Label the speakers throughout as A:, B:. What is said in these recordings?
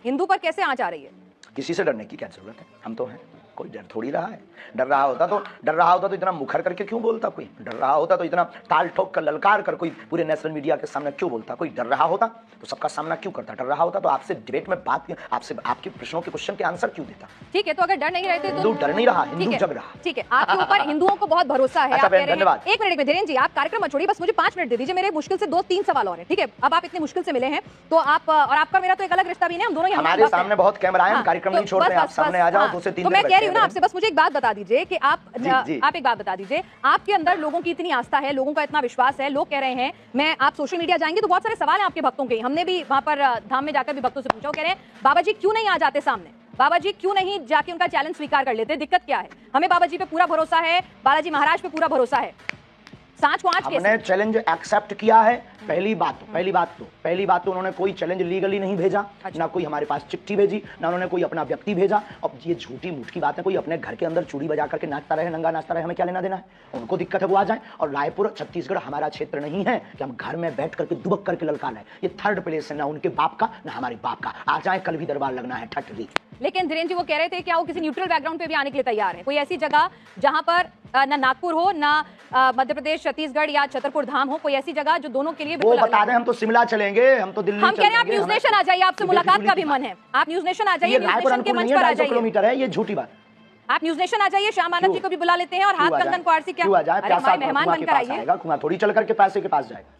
A: हिंदू पर कैसे आंच आ रही है?
B: किसी से डरने की क्या जरूरत है, हम तो हैं, कोई डर थोड़ी रहा है। डर रहा होता तो इतना मुखर करके क्यों बोलता, कोई डर रहा होता तो इतना ताल ठोक कर ललकार कर कोई पूरे नेशनल मीडिया के सामने क्यों बोलता, कोई डर रहा होता तो सबका सामना क्यों करता, डर रहा होता तो आपसे डिबेट में बात, आपसे आपके प्रश्नों के क्वेश्चन के आंसर क्यों देता।
A: ठीक है, तो अगर डर नहीं रहते तो
B: हिंदू डर नहीं रहा, हिंदू जग रहा।
A: ठीक है, आपके ऊपर हिंदुओं को बहुत भरोसा है।
B: अच्छा बहन, धन्यवाद।
A: एक मिनट में धीरेन्द्र जी, आप कार्यक्रम मत छोड़िए, बस मुझे 5 मिनट दे दीजिए, मेरे मुश्किल से 2-3 सवाल और हैं। ठीक है, अब आप इतने मुश्किल से मिले हैं तो आप और आपका मेरा तो एक अलग रिश्ता भी नहीं, हम दोनों
B: हमारे सामने बहुत कैमरा है, कार्यक्रम नहीं छोड़ते, आप सामने आ जाओ, 2 से 3
A: तो मैं कह रही हूँ ना आपसे, बस मुझे एक बात बता दीजिए कि आप एक बात बता दीजिए, आपके अंदर लोगों की इतनी आस्था है, लोगों का इतना विश्वास है, लोग कह रहे हैं, मैं आप सोशल मीडिया जाएंगे तो बहुत सारे सवाल हैं आपके भक्तों के, हमने भी वहां पर धाम में जाकर भी भक्तों से पूछा, वो कह रहे हैं बाबा जी क्यों नहीं आ जाते सामने, बाबा जी क्यों नहीं जाके उनका चैलेंज स्वीकार कर लेते, दिक्कत क्या है? हमें बाबा जी पे पूरा भरोसा है, बालाजी महाराज पे पूरा भरोसा है, सांच को आंच कैसे?
B: हमने चैलेंज एक्सेप्ट किया है। पहली बात तो उन्होंने कोई चैलेंज लीगली नहीं भेजा। अच्छा। ना कोई हमारे पास चिट्ठी भेजी, ना उन्होंने कोई अपना व्यक्ति भेजा। अब ये झूठी मूठ की बात है, कोई अपने घर के अंदर चूड़ी बजा करके नाचता रहे, नंगा नाचता रहे, हमें क्या लेना देना है? उनको दिक्कत है वो आ जाए। और रायपुर छत्तीसगढ़ हमारा क्षेत्र नहीं है कि हम घर में बैठ करके दुबक करके ललका लें। ये थर्ड प्लेस है, ना उनके बाप का ना हमारे बाप का। आ जाए, कल भी दरबार लगना है ठटली।
A: लेकिन धीरेन्द्र जी वो कह रहे थे कि वो किसी न्यूट्रल बैकग्राउंड पे भी आने के लिए तैयार है, कोई ऐसी जगह जहां पर ना नागपुर हो, ना मध्य प्रदेश छत्तीसगढ़ या छतरपुर धाम हो, कोई ऐसी जगह जो दोनों के लिए
B: वो बता दें। हम तो शिमला चलेंगे, हम तो दिल्ली
A: हम कह रहे हैं आप न्यूज नेशन आ जाइए, आपसे मुलाकात का भी मन है, आप न्यूज नेशन आ जाइए, न्यूज नेशन के मंच पर आ जाइए।
B: किलोमीटर है, ये झूठी बात।
A: आप न्यूज नेशन आ जाइए, श्याम आनंद जी को भी बुला लेते हैं और हाथ कंगन को आरसी क्या हमारे मेहमान बनकर आइए।
B: कुआं थोड़ी चल करके पैसे के पास जाएगा।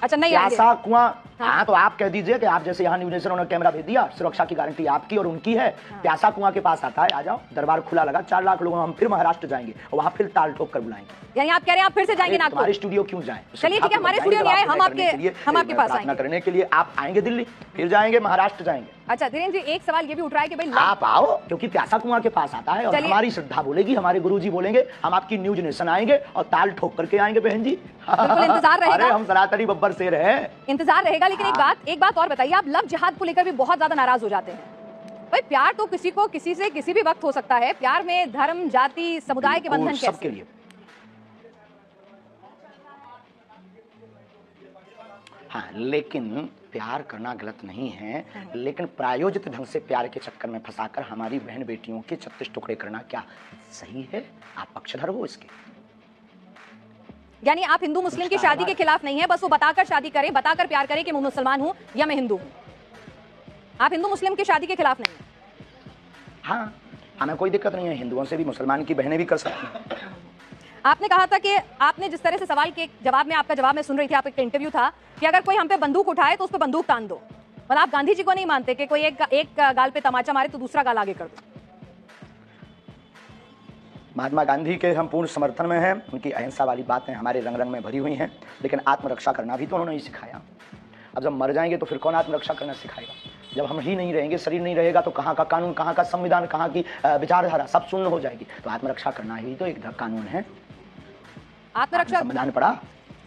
A: अच्छा नहीं
B: प्यासा कुआं। हाँ तो आप कह दीजिए कि आप जैसे यहाँ न्यूज नेशन उन्होंने कैमरा भेज दिया, सुरक्षा की गारंटी आपकी और उनकी है। प्यासा कुआं के पास आता है, आ जाओ, दरबार खुला लगा, 4 लाख लोग, हम फिर महाराष्ट्र जाएंगे और वहाँ फिर ताल ठोक कर बुलाएंगे।
A: यानी आप कह रहे हैं आप फिर से जाएंगे नागपुर?
B: हमारे स्टूडियो क्यों जाएं?
A: चलिए ठीक है, हमारे स्टूडियो नहीं आए, हम आपके पास आएंगे
B: करने के लिए। आप आएंगे दिल्ली, फिर जाएंगे महाराष्ट्र जाएंगे।
A: अच्छा धीरेन्द्र जी, एक सवाल ये भी उठ रहा है कि भाई
B: आप आओ, क्योंकि प्यासा कुआं के पास आता है और हमारी श्रद्धा बोलेगी, हमारे गुरुजी बोलेंगे, हम आपकी न्यूज नेशन आएंगे और ताल ठोक करके आएंगे बहन जी।
A: बिल्कुल इंतजार रहेगा।
B: अरे हम सनातनी बब्बर शेर हैं,
A: इंतजार रहेगा। लेकिन एक बात और बताइए, आप लव जिहाद को लेकर भी बहुत ज्यादा नाराज हो जाते हैं। भाई प्यार तो किसी को किसी से किसी भी वक्त हो सकता है, प्यार में धर्म जाति समुदाय के बंधन कैसे?
B: सबके लिए। हाँ, लेकिन प्यार करना गलत नहीं है, लेकिन प्रायोजित ढंग से प्यार के चक्कर में फंसाकर हमारी बहन बेटियों के 36 टुकड़े करना क्या सही है? आप पक्षधर हो इसके।
A: यानी आप हिंदू मुस्लिम की शादी के खिलाफ नहीं है, बस वो बताकर शादी करें, बताकर प्यार करें कि मैं मुसलमान हूं या मैं हिंदू हूं। आप हिंदू मुस्लिम की शादी के खिलाफ नहीं है?
B: हाँ, हमें कोई दिक्कत नहीं है, हिंदुओं से भी मुसलमान की बहनें भी कर सकती हैं।
A: आपने कहा था कि आपने जिस तरह से सवाल के जवाब में, आपका जवाब में सुन रही थी, आप एक इंटरव्यू था कि अगर कोई हम पे बंदूक उठाए तो उस पर बंदूक तान दो। मतलब आप गांधी जी को नहीं मानते कि कोई एक गाल पे तमाचा मारे तो दूसरा गाल आगे कर दो?
B: महात्मा गांधी के हम पूर्ण समर्थन में हैं, उनकी अहिंसा वाली बातें हमारे रंग रंग में भरी हुई हैं, लेकिन आत्मरक्षा करना भी तो उन्होंने ही सिखाया। अब जब मर जाएंगे तो फिर कौन आत्मरक्षा करना सिखाएगा? जब हम ही नहीं रहेंगे, शरीर नहीं रहेगा, तो कहाँ का कानून, कहाँ का संविधान, कहाँ की विचारधारा सब शून्य हो जाएगी। तो आत्मरक्षा करना ही तो एक कानून है।
A: आत्मरक्षा
B: संविधान पढ़ा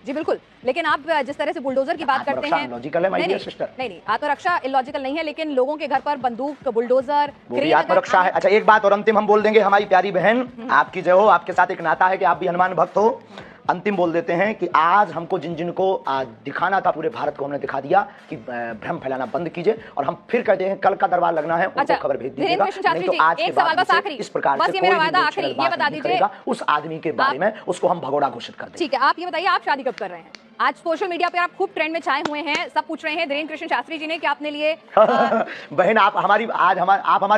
A: जी बिल्कुल, लेकिन आप जिस तरह से बुलडोजर की बात करते हैं,
B: लॉजिकल है माय डियर सिस्टर।
A: नहीं, आत्मरक्षा इलॉजिकल नहीं है, लेकिन लोगों के घर पर बंदूक, बुलडोजर,
B: वो भी आत्मरक्षा है। अच्छा एक बात और अंतिम हम बोल देंगे, हमारी प्यारी बहन, आपकी जय हो, आपके साथ एक नाता है कि आप भी हनुमान भक्त हो। अंतिम बोल देते हैं कि आज हमको जिन जिन को दिखाना था पूरे भारत को हमने दिखा दिया कि भ्रम फैलाना बंद कीजिए, और हम फिर कहते हैं कल का दरबार लगना है, उनको खबर भेज दीजिएगा। नहीं तो आज के बाद इस प्रकार से कोई भी ये बता दीजिएगा उस आदमी के बारे में, उसको हम भगोड़ा घोषित कर देंगे।
A: ठीक है, आप ये बताइए, आप शादी कब कर रहे हैं? आज सोशल मीडिया पे आप खूब ट्रेंड में छाए हुए हैं, सब पूछ रहे हैं धीरेन्द्र कृष्ण शास्त्री जी ने कि आपने लिए
B: बहन आप हमारी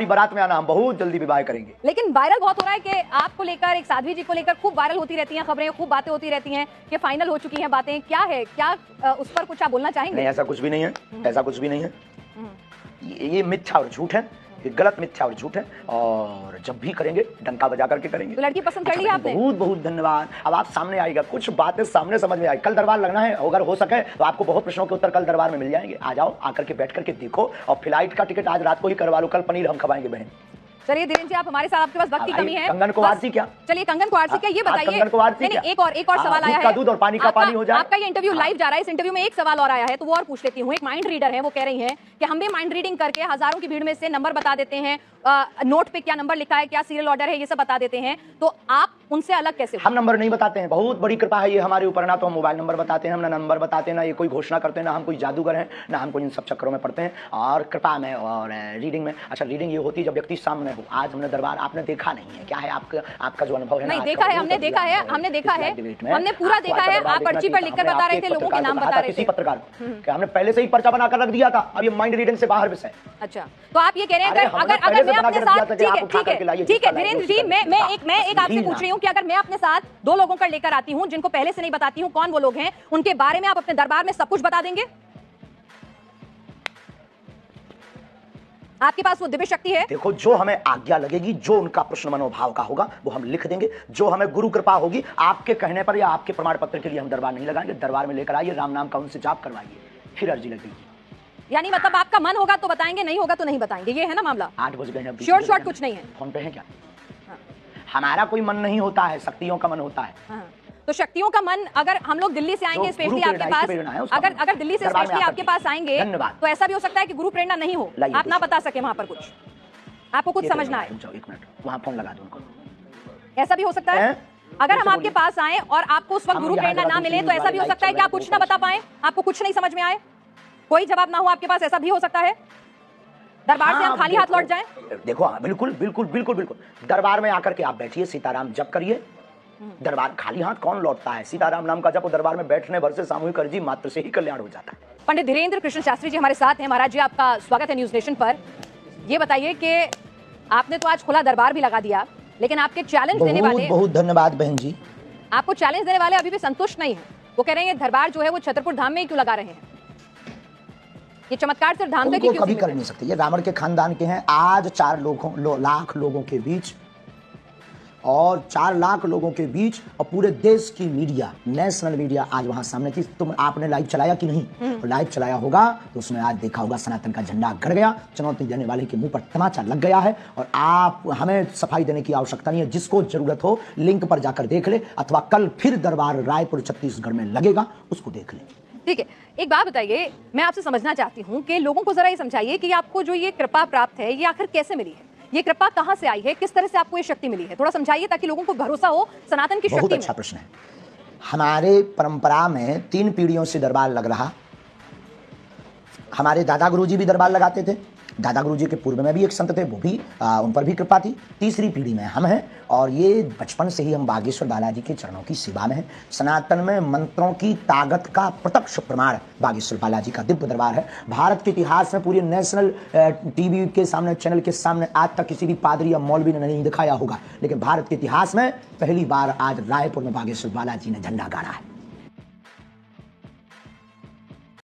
B: बारात में आना, हम बहुत जल्दी विवाह करेंगे।
A: लेकिन वायरल बहुत हो रहा है कि आपको लेकर, एक साध्वी जी को लेकर खूब वायरल होती रहती हैं खबरें, खूब बातें होती रहती हैं कि फाइनल हो चुकी हैं बातें, क्या है, क्या उस पर कुछ आप बोलना चाहेंगे?
B: नहीं, ऐसा कुछ भी नहीं है, ऐसा कुछ भी नहीं है। ये मिथ्या और झूठ है, ये गलत मिथ्या और झूठ है, और जब भी करेंगे डंका बजा करके करेंगे।
A: तो लड़की पसंद कर ली आपने?
B: बहुत बहुत धन्यवाद। अब आप सामने आएगा, कुछ बातें सामने समझ में आएगी। कल दरबार लगना है, अगर हो सके तो आपको बहुत प्रश्नों के उत्तर कल दरबार में मिल जाएंगे। आ जाओ, आकर के बैठ करके देखो, और फ्लाइट का टिकट आज रात को ही करवा लो, कल पनीर हम खवाएंगे बहन।
A: चलिए धीरेन्द्र जी, आप हमारे साथ, आपके पास वक्त की कमी है।
B: कंगन को आरती क्या?
A: चलिए कंगन को आरती क्या, ये बताइए। एक और सवाल आया है,
B: दूध और पानी का पानी हो जाए।
A: आपका ये इंटरव्यू लाइव जा रहा है, इस इंटरव्यू में एक सवाल और आया है, तो वो और पूछ लेती हूँ। एक माइंड रीडर है, वो कह रही है कि हम भी माइंड रीडिंग करके हजारों की भीड़ में से नंबर बता देते हैं, नोट पे क्या नंबर लिखा है, क्या सीरियल ऑर्डर है, ये सब बता देते हैं, तो आप उनसे अलग कैसे?
B: हम नंबर नहीं बताते हैं, बहुत बड़ी कृपा है ये हमारे ऊपर। ना तो हम मोबाइल नंबर बताते हैं, हम ना नंबर बताते हैं, ना ये कोई घोषणा करते हैं, ना हम कोई जादूगर हैं, ना हम कोई इन सब चक्करों में पड़ते हैं। और कृपा में और रीडिंग में, अच्छा रीडिंग ये होती है जब व्यक्ति सामने हो। आज हमने दरबार आपने देखा नहीं है, क्या है आपका जो अनुभव है?
A: नहीं देखा है, हमने देखा है, हमने देखा है, हमने पूरा देखा है। आप पर्ची पर लिखकर बता रहे थे, लोगों के नाम बता रहे थे।
B: किसी पत्रकार को कि हमने पहले से ही पर्चा बनाकर रख दिया था, अब ये माइंड रीडिंग से बाहर विषय।
A: अच्छा, तो आप ये कह रहे हैं अगर मैं अपने साथ, ठीक है धीरेन्द्र जी, मैं एक आपसे पूछ रही हूँ कि अगर मैं अपने साथ 2 लोगों का लेकर आती हूँ जिनको पहले से नहीं बताती हूँ कौन वो लोग हैं, उनके बारे में आप अपने दरबार में सब कुछ बता देंगे? आपके पास वो दिव्य शक्ति है?
B: देखो, जो हमें आज्ञा लगेगी, जो उनका प्रश्न मनोभाव का होगा वो हम लिख देंगे। जो हमें गुरु कृपा होगी, आपके कहने पर या आपके प्रमाण पत्र के लिए हम दरबार नहीं लगाएंगे। दरबार में लेकर आइए, राम नाम का उनसे जाप करवाइए, फिर अर्जी लगेगी।
A: यानी मतलब आपका मन होगा तो बताएंगे, नहीं होगा तो नहीं बताएंगे, ये है ना मामला?
B: 8 बज गए हैं,
A: श्योर शॉर्ट कुछ नहीं है।
B: फोन पे है क्या? हमारा कोई मन नहीं होता है, शक्तियों का मन होता है।
A: तो शक्तियों का मन, अगर हम लोग दिल्ली से आएंगे स्पेशली आपके पास, अगर दिल्ली से स्पेशली आपके पास आएंगे तो ऐसा भी हो सकता है कि गुरु प्रेरणा नहीं हो, आप ना बता सके वहां पर कुछ, आपको कुछ समझ ना आए।
B: 1 मिनट, वहां फोन लगा दो उनको।
A: ऐसा भी हो सकता है अगर हम आपके पास आए और आपको उस वक्त गुरु प्रेरणा ना मिले, तो ऐसा भी हो सकता है कि आप कुछ ना बता पाए, आपको कुछ नहीं समझ में आए, कोई जवाब ना हो आपके पास, ऐसा भी हो सकता है। दरबार से हम खाली हाथ लौट जाएं?
B: देखो, बिल्कुल बिल्कुल बिल्कुल बिल्कुल। दरबार में आकर के आप बैठिए, सीताराम जप करिए। दरबार खाली हाथ कौन लौटता है? सीताराम नाम का जप दरबार में बैठने भर से सामूहिक अर्जी मात्र से ही कल्याण हो जाता है।
A: पंडित धीरेन्द्र कृष्ण शास्त्री जी हमारे साथ हैं। महाराज जी, आपका स्वागत है न्यूज नेशन पर। ये बताइए कि आपने तो आज खुला दरबार भी लगा दिया, लेकिन आपके चैलेंज देने वाले,
B: बहुत धन्यवाद बहन जी,
A: आपको चैलेंज देने वाले अभी भी संतुष्ट नहीं है। वो कह रहे हैं दरबार जो है वो छतरपुर धाम में ही क्यों लगा रहे हैं? ये चमत्कार सिर्फ धाम तक ही क्यों
B: कभी कर नहीं सकते? ये रावण के खानदान के हैं। आज 4 लाख लोगों के बीच, और 4 लाख लोगों के बीच, और पूरे देश की मीडिया, नेशनल मीडिया आज वहां सामने थी। तुम आपने लाइव चलाया कि नहीं? तो लाइव चलाया होगा तो उसमें आज देखा होगा सनातन का झंडा गड़ गया, चुनौती देने वाले के मुंह पर तमाचा लग गया है। और आप, हमें सफाई देने की आवश्यकता नहीं है। जिसको जरूरत हो लिंक पर जाकर देख ले, अथवा कल फिर दरबार रायपुर छत्तीसगढ़ में लगेगा, उसको देख ले।
A: ठीक है, एक बात बताइए, मैं आपसे समझना चाहती हूँ कि लोगों को जरा ये समझाइए कि आपको जो ये कृपा प्राप्त है, ये आखिर कैसे मिली है? ये कृपा कहाँ से आई है? किस तरह से आपको ये शक्ति मिली है? थोड़ा समझाइए ताकि लोगों को भरोसा हो सनातन की शक्ति में।
B: बहुत अच्छा प्रश्न है। हमारे परंपरा में 3 पीढ़ियों से दरबार लग रहा। हमारे दादा गुरुजी भी दरबार लगाते थे। दादा गुरुजी के पूर्व में भी एक संत थे, वो भी उन पर भी कृपा थी। तीसरी पीढ़ी में हम हैं, और ये बचपन से ही हम बागेश्वर बालाजी के चरणों की सेवा में हैं। सनातन में मंत्रों की ताकत का प्रत्यक्ष प्रमाण बागेश्वर बालाजी का दिव्य दरबार है। भारत के इतिहास में पूरे नेशनल टीवी के सामने, चैनल के सामने आज तक किसी भी पादरी या मौलवी ने नहीं दिखाया होगा, लेकिन भारत के इतिहास में पहली बार आज रायपुर में बागेश्वर बालाजी ने झंडा गाड़ा है।